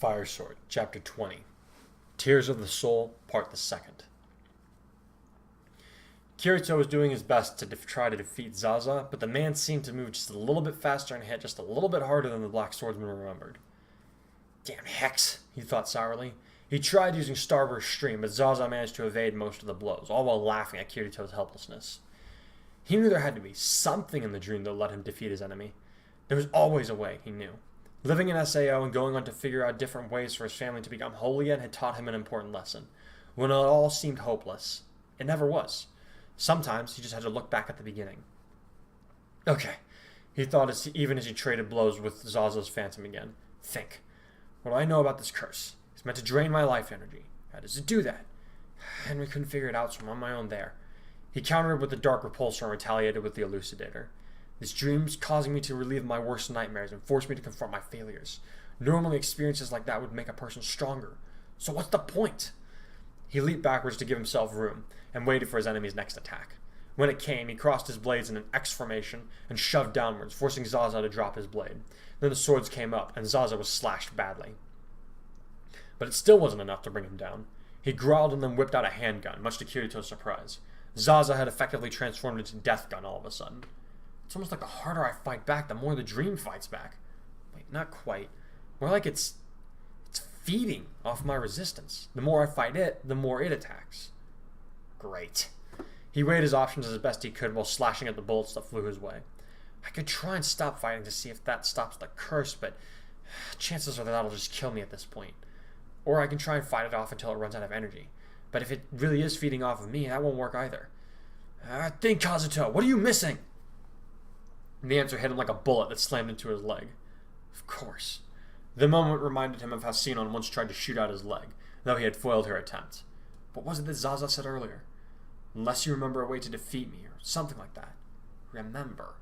Fire Sword, Chapter 20. Tears of the Soul, Part the Second. Kirito was doing his best to try to defeat Zaza, but the man seemed to move just a little bit faster and hit just a little bit harder than the Black Swordsman remembered. Damn Hex, he thought sourly. He tried using Starburst Stream, but Zaza managed to evade most of the blows, all while laughing at Kirito's helplessness. He knew there had to be something in the dream that let him defeat his enemy. There was always a way, he knew. Living in SAO and going on to figure out different ways for his family to become whole again had taught him an important lesson. When it all seemed hopeless, it never was. Sometimes he just had to look back at the beginning. Okay, he thought even as he traded blows with Zaza's phantom again. Think. What do I know about this curse? It's meant to drain my life energy. How does it do that? Henry couldn't figure it out, so I'm on my own there. He countered with the Dark Repulsor and retaliated with the Elucidator. This dream's causing me to relive my worst nightmares and force me to confront my failures. Normally, experiences like that would make a person stronger. So what's the point? He leaped backwards to give himself room and waited for his enemy's next attack. When it came, he crossed his blades in an X formation and shoved downwards, forcing Zaza to drop his blade. Then the swords came up, and Zaza was slashed badly. But it still wasn't enough to bring him down. He growled and then whipped out a handgun, much to Kirito's surprise. Zaza had effectively transformed into Death Gun all of a sudden. It's almost like the harder I fight back, the more the dream fights back. Wait, not quite. More like it's feeding off my resistance. The more I fight it, the more it attacks. Great. He weighed his options as best he could while slashing at the bullets that flew his way. I could try and stop fighting to see if that stops the curse, but chances are that that'll just kill me at this point. Or I can try and fight it off until it runs out of energy. But if it really is feeding off of me, that won't work either. Think, Kazuto, what are you missing? And the answer hit him like a bullet that slammed into his leg. Of course. The moment reminded him of how Sinon once tried to shoot out his leg, though he had foiled her attempt. What was it that Zaza said earlier? Unless you remember a way to defeat me, or something like that. Remember.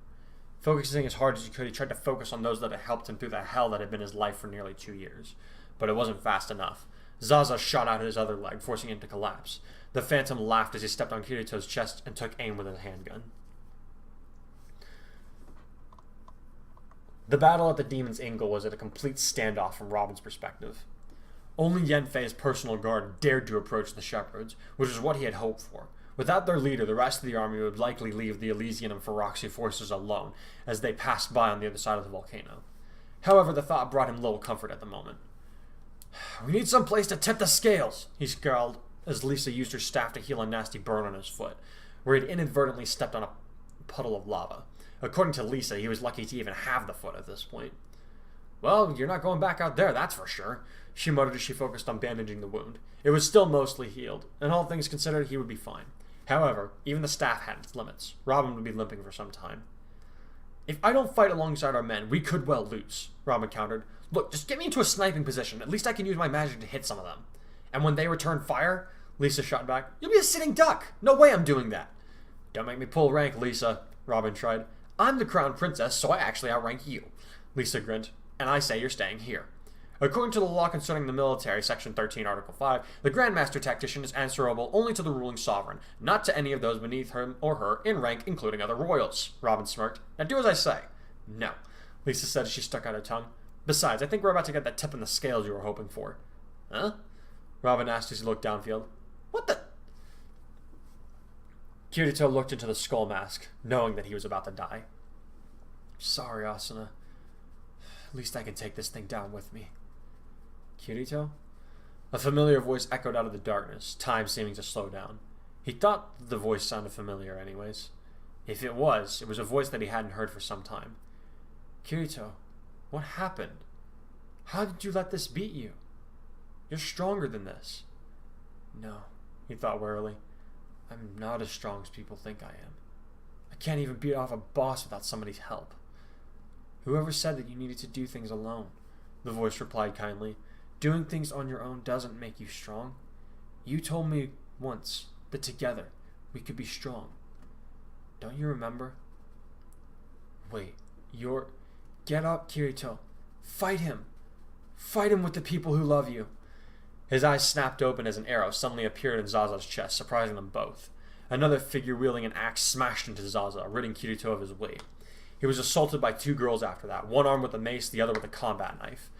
Focusing as hard as he could, he tried to focus on those that had helped him through the hell that had been his life for nearly 2 years. But it wasn't fast enough. Zaza shot out his other leg, forcing him to collapse. The Phantom laughed as he stepped on Kirito's chest and took aim with his handgun. The battle at the Demon's Ingle was at a complete standoff from Robin's perspective. Only Yanfei's personal guard dared to approach the Shepherds, which was what he had hoped for. Without their leader, the rest of the army would likely leave the Elysian and Feroxy forces alone as they passed by on the other side of the volcano. However, the thought brought him little comfort at the moment. We need some place to tip the scales, he scowled as Lisa used her staff to heal a nasty burn on his foot, where he had inadvertently stepped on a puddle of lava. According to Lisa, he was lucky to even have the foot at this point. Well, you're not going back out there, that's for sure, she muttered as she focused on bandaging the wound. It was still mostly healed, and all things considered, he would be fine. However, even the staff had its limits. Robin would be limping for some time. If I don't fight alongside our men, we could well lose, Robin countered. Look, just get me into a sniping position. At least I can use my magic to hit some of them. And when they return fire, Lisa shot back, you'll be a sitting duck. No way I'm doing that. Don't make me pull rank, Lisa, Robin tried. I'm the crown princess, so I actually outrank you. Lisa grinned, and I say you're staying here. According to the law concerning the military, Section 13, Article 5, the Grandmaster Tactician is answerable only to the ruling sovereign, not to any of those beneath him or her in rank, including other royals. Robin smirked. Now do as I say. No, Lisa said as she stuck out her tongue. Besides, I think we're about to get that tip in the scales you were hoping for. Huh? Robin asked as he looked downfield. What the? Kirito looked into the skull mask, knowing that he was about to die. Sorry, Asuna. At least I can take this thing down with me. Kirito? A familiar voice echoed out of the darkness, time seeming to slow down. He thought the voice sounded familiar anyways. If it was a voice that he hadn't heard for some time. Kirito, what happened? How did you let this beat you? You're stronger than this. No, he thought warily. I'm not as strong as people think I am. I can't even beat off a boss without somebody's help. Whoever said that you needed to do things alone? The voice replied kindly. Doing things on your own doesn't make you strong. You told me once that together we could be strong. Don't you remember? Wait, Get up, Kirito. Fight him. Fight him with the people who love you. His eyes snapped open as an arrow suddenly appeared in Zaza's chest, surprising them both. Another figure wielding an axe smashed into Zaza, ridding Kirito of his weight. He was assaulted by two girls after that, one armed with a mace, the other with a combat knife.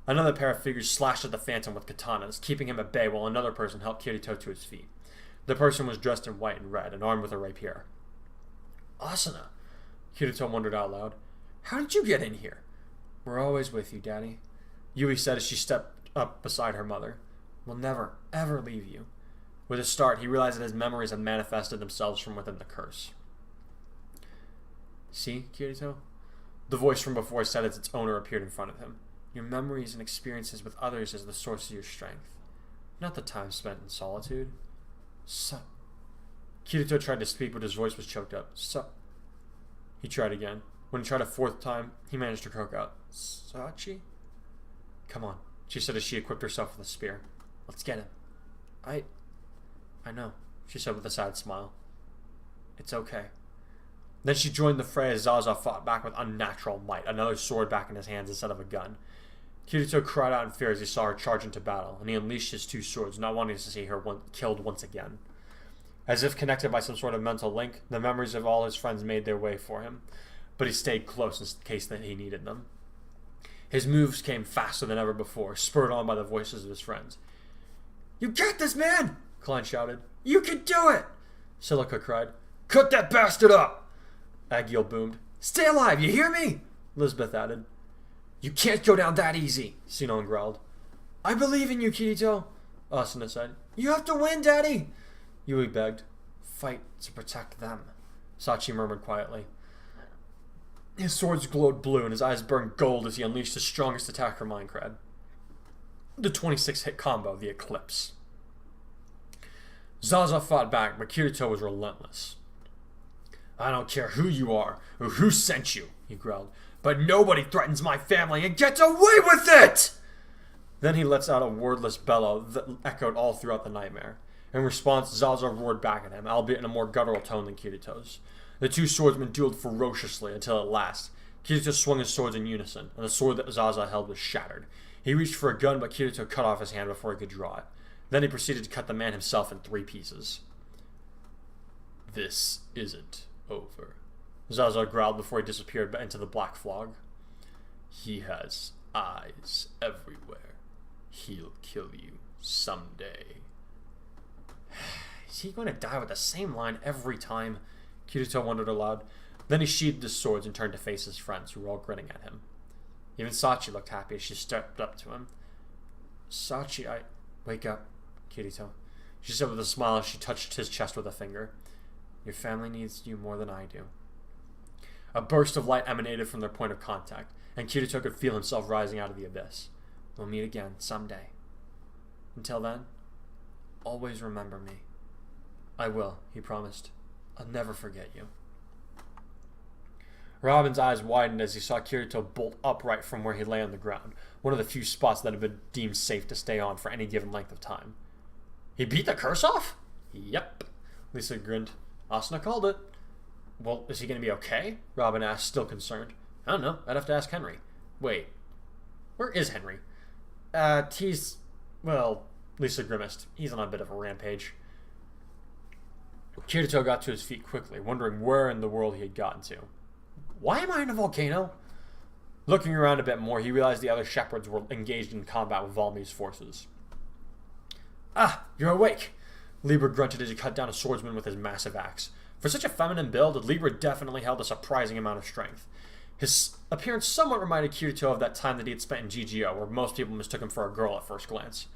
Another pair of figures slashed at the Phantom with katanas, keeping him at bay while another person helped Kirito to his feet. The person was dressed in white and red and armed with a rapier. Asuna, Kirito wondered out loud. How did you get in here? We're always with you, Daddy, Yui said as she stepped up beside her mother. We'll never, ever leave you. With a start, he realized that his memories had manifested themselves from within the curse. See, Kirito? The voice from before said as its owner appeared in front of him. Your memories and experiences with others is the source of your strength, not the time spent in solitude. Kirito tried to speak, but his voice was choked up. He tried again. When he tried a fourth time, he managed to croak out, Sachi? Come on, she said as she equipped herself with a spear. Let's get him. I know, she said with a sad smile. It's okay. Then she joined the fray as Zaza fought back with unnatural might, another sword back in his hands instead of a gun. Kirito cried out in fear as he saw her charge into battle, and he unleashed his two swords, not wanting to see her killed once again. As if connected by some sort of mental link, the memories of all his friends made their way for him, but he stayed close in case that he needed them. His moves came faster than ever before, spurred on by the voices of his friends. You got this, man! Klein shouted. You can do it! Silica cried. Cut that bastard up! Agiel boomed. Stay alive, you hear me? Lisbeth added. You can't go down that easy, Sinon growled. I believe in you, Kirito, Asuna said. You have to win, Daddy! Yui begged. Fight to protect them, Sachi murmured quietly. His swords glowed blue and his eyes burned gold as he unleashed his strongest attack for Minecraft. The 26-hit combo, the Eclipse. Zaza fought back, but Kirito was relentless. I don't care who you are or who sent you, he growled, but nobody threatens my family and gets away with it! Then he lets out a wordless bellow that echoed all throughout the nightmare. In response, Zaza roared back at him, albeit in a more guttural tone than Kirito's. The two swordsmen dueled ferociously until at last, Kirito swung his swords in unison, and the sword that Zaza held was shattered. He reached for a gun, but Kirito cut off his hand before he could draw it. Then he proceeded to cut the man himself in 3 pieces. This isn't over, Zaza growled before he disappeared into the black fog. He has eyes everywhere. He'll kill you someday. Is he going to die with the same line every time? Kirito wondered aloud. Then he sheathed his swords and turned to face his friends, who were all grinning at him. Even Sachi looked happy as she stepped up to him. Sachi, Wake up, Kirito, she said with a smile as she touched his chest with a finger. Your family needs you more than I do. A burst of light emanated from their point of contact, and Kirito could feel himself rising out of the abyss. We'll meet again someday. Until then, always remember me. I will, he promised. I'll never forget you. Robin's eyes widened as he saw Kirito bolt upright from where he lay on the ground, one of the few spots that had been deemed safe to stay on for any given length of time. He beat the curse off? Yep, Lisa grinned. Asuna called it. Well, is he going to be okay? Robin asked, still concerned. I don't know. I'd have to ask Henry. Wait, where is Henry? Well, Lisa grimaced. He's on a bit of a rampage. Kirito got to his feet quickly, wondering where in the world he had gotten to. Why am I in a volcano? Looking around a bit more, he realized the other shepherds were engaged in combat with Valmy's forces. Ah, you're awake! Libra grunted as he cut down a swordsman with his massive axe. For such a feminine build, Libra definitely held a surprising amount of strength. His appearance somewhat reminded Kirito of that time that he had spent in GGO, where most people mistook him for a girl at first glance.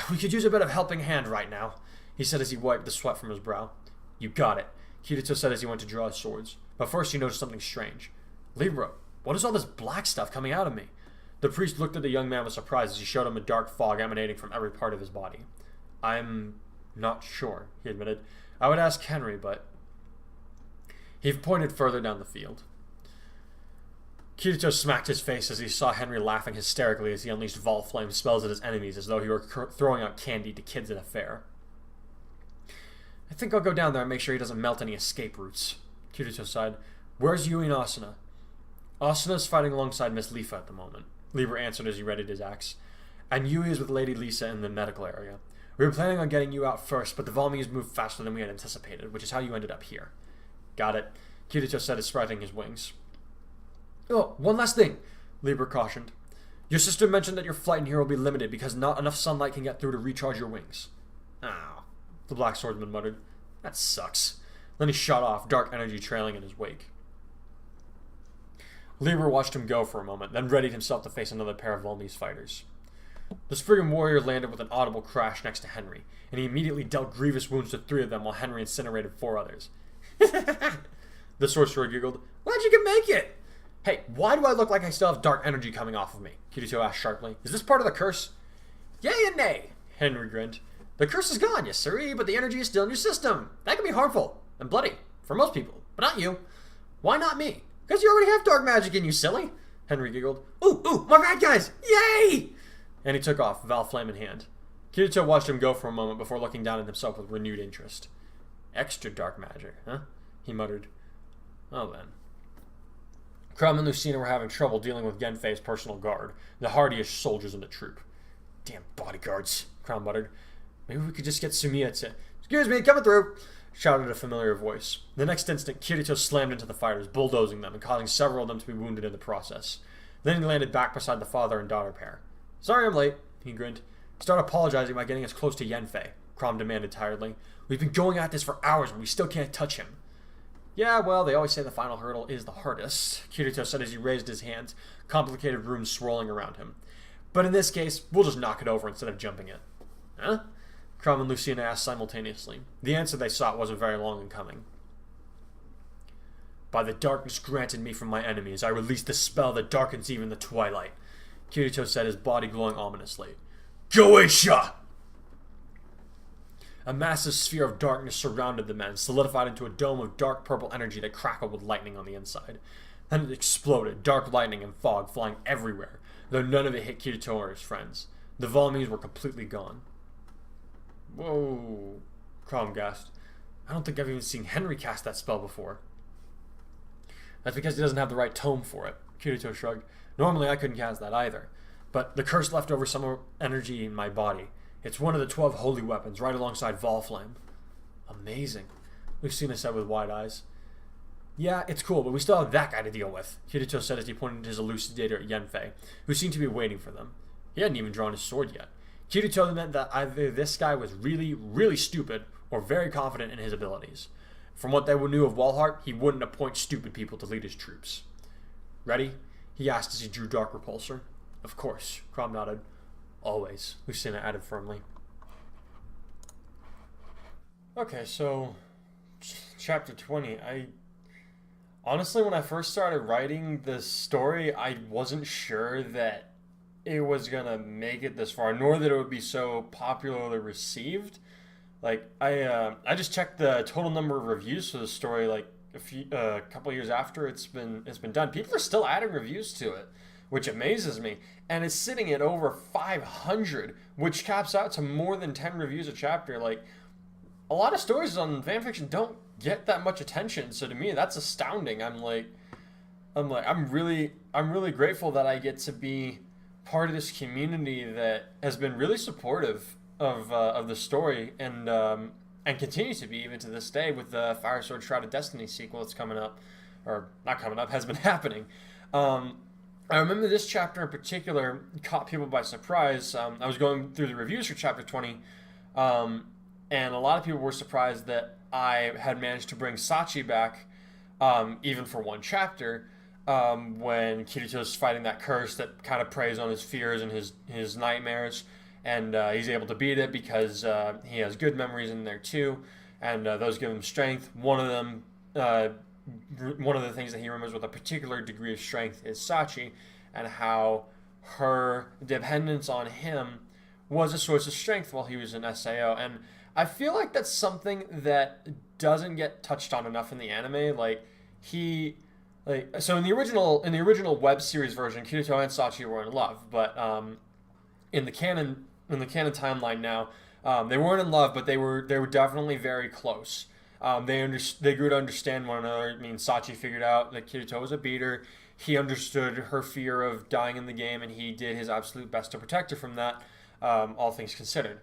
We could use a bit of helping hand right now, he said as he wiped the sweat from his brow. You got it, Kirito said as he went to draw his swords. But first he noticed something strange. Libra, what is all this black stuff coming out of me? The priest looked at the young man with surprise as he showed him a dark fog emanating from every part of his body. I'm not sure, he admitted. I would ask Henry, but... He pointed further down the field. Kirito smacked his face as he saw Henry laughing hysterically as he unleashed vol flame spells at his enemies as though he were throwing out candy to kids at a fair. I think I'll go down there and make sure he doesn't melt any escape routes, Kirito sighed. Where's Yui and Asuna? Asuna's fighting alongside Miss Lifa at the moment, Libra answered as he readied his axe. And Yui is with Lady Lisa in the medical area. We were planning on getting you out first, but the Valmys moved faster than we had anticipated, which is how you ended up here. Got it, Kirito said as spreading his wings. Oh, one last thing, Libra cautioned. Your sister mentioned that your flight in here will be limited because not enough sunlight can get through to recharge your wings. Oh, the Black Swordsman muttered. That sucks. Then he shot off, dark energy trailing in his wake. Lieber watched him go for a moment, then readied himself to face another pair of Volnese fighters. The Spriggan warrior landed with an audible crash next to Henry, and he immediately dealt grievous wounds to 3 of them while Henry incinerated 4 others. The sorcerer giggled. Glad you can make it! Hey, why do I look like I still have dark energy coming off of me? Kirito asked sharply. Is this part of the curse? Yay and nay, Henry grinned. The curse is gone, yes sirree, but the energy is still in your system. That can be harmful and bloody for most people, but not you. Why not me? Because you already have dark magic in you, silly. Henry giggled. Ooh, my bad guys! Yay! And he took off, Val Flame in hand. Kirito watched him go for a moment before looking down at himself with renewed interest. Extra dark magic, huh? He muttered. Oh then. Crom and Lucina were having trouble dealing with Genfei's personal guard, the hardiest soldiers in the troop. Damn bodyguards, Crom muttered. Maybe we could just get Sumiya to... Excuse me, coming through! Shouted a familiar voice. The next instant, Kirito slammed into the fighters, bulldozing them and causing several of them to be wounded in the process. Then he landed back beside the father and daughter pair. Sorry I'm late, he grinned. Start apologizing by getting us close to Yenfei, Crom demanded tiredly. We've been going at this for hours and we still can't touch him. Yeah, well, they always say the final hurdle is the hardest, Kirito said as he raised his hands, complicated runes swirling around him. But in this case, we'll just knock it over instead of jumping it. Huh? Crom and Lucina asked simultaneously. The answer they sought wasn't very long in coming. By the darkness granted me from my enemies, I release the spell that darkens even the twilight, Kirito said, his body glowing ominously. Goetia! A massive sphere of darkness surrounded the men, solidified into a dome of dark purple energy that crackled with lightning on the inside. Then it exploded, dark lightning and fog flying everywhere, though none of it hit Kirito or his friends. The Volnese were completely gone. Whoa, Crom gasped. I don't think I've even seen Henry cast that spell before. That's because he doesn't have the right tome for it, Kirito shrugged. Normally I couldn't cast that either, but the curse left over some energy in my body. It's one of the 12 holy weapons, right alongside Volflame. Amazing, Lucina said with wide eyes. Yeah, it's cool, but we still have that guy to deal with, Kirito said as he pointed his elucidator at Yenfei, who seemed to be waiting for them. He hadn't even drawn his sword yet. Kirito meant that either this guy was really, really stupid, or very confident in his abilities. From what they knew of Walhart, he wouldn't appoint stupid people to lead his troops. Ready? He asked as he drew Dark Repulsor. Of course, Crom nodded. Always, Lucina added firmly. Okay, so chapter 20. Honestly, when I first started writing this story, I wasn't sure that it was gonna make it this far, nor that it would be so popularly received. Like, I just checked the total number of reviews for the story, like a couple years after it's been done. People are still adding reviews to it, which amazes me, and it's sitting at over 500, which caps out to more than 10 reviews a chapter. Like, a lot of stories on fanfiction don't get that much attention, so to me that's astounding. I'm really grateful that I get to be part of this community that has been really supportive of the story and continues to be even to this day with the Fire Sword Shroud of Destiny sequel that's coming up, or not coming up, has been happening. I remember this chapter in particular caught people by surprise. I was going through the reviews for chapter 20, and a lot of people were surprised that I had managed to bring Sachi back, even for one chapter, when Kirito's fighting that curse that kind of preys on his fears and his nightmares, and he's able to beat it because he has good memories in there too, and those give him strength. One of the things that he remembers with a particular degree of strength is Sachi, and how her dependence on him was a source of strength while he was an SAO. And I feel like that's something that doesn't get touched on enough in the anime. So in the original web series version, Kirito and Sachi were in love, but in the canon timeline now, they weren't in love, but they were definitely very close. They grew to understand one another. I mean, Sachi figured out that Kirito was a beater. He understood her fear of dying in the game, and he did his absolute best to protect her from that, all things considered.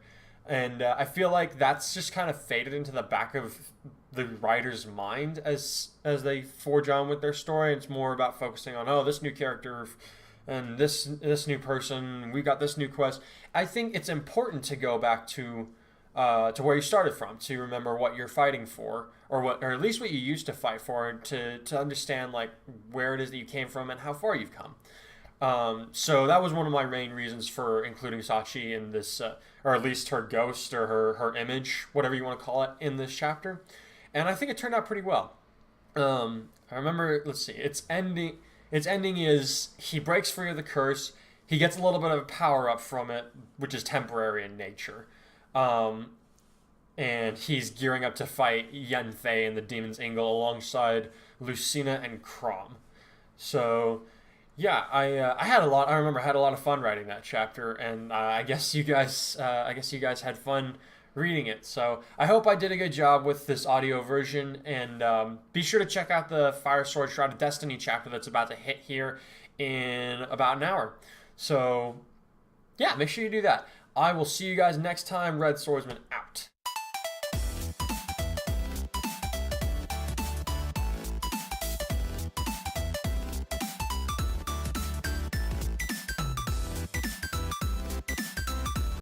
And I feel like that's just kind of faded into the back of the writer's mind as they forge on with their story. It's more about focusing on, this new character and this new person, we got this new quest. I think it's important to go back to where you started from, to remember what you're fighting for, or at least what you used to fight for, to understand like where it is that you came from and how far you've come. So that was one of my main reasons for including Sachi in this, or at least her ghost or her image, whatever you want to call it, in this chapter. And I think it turned out pretty well. I remember, let's see, its ending. Its ending is he breaks free of the curse. He gets a little bit of a power up from it, which is temporary in nature. Um, and he's gearing up to fight Yenfei and the Demon's Angle alongside Lucina and Crom. So, yeah, I had a lot. I remember I had a lot of fun writing that chapter, and I guess you guys had fun reading it. So I hope I did a good job with this audio version, and be sure to check out the Fire Sword Shroud of Destiny chapter that's about to hit here in about an hour. So yeah, make sure you do that. I will see you guys next time. Red Swordsman out.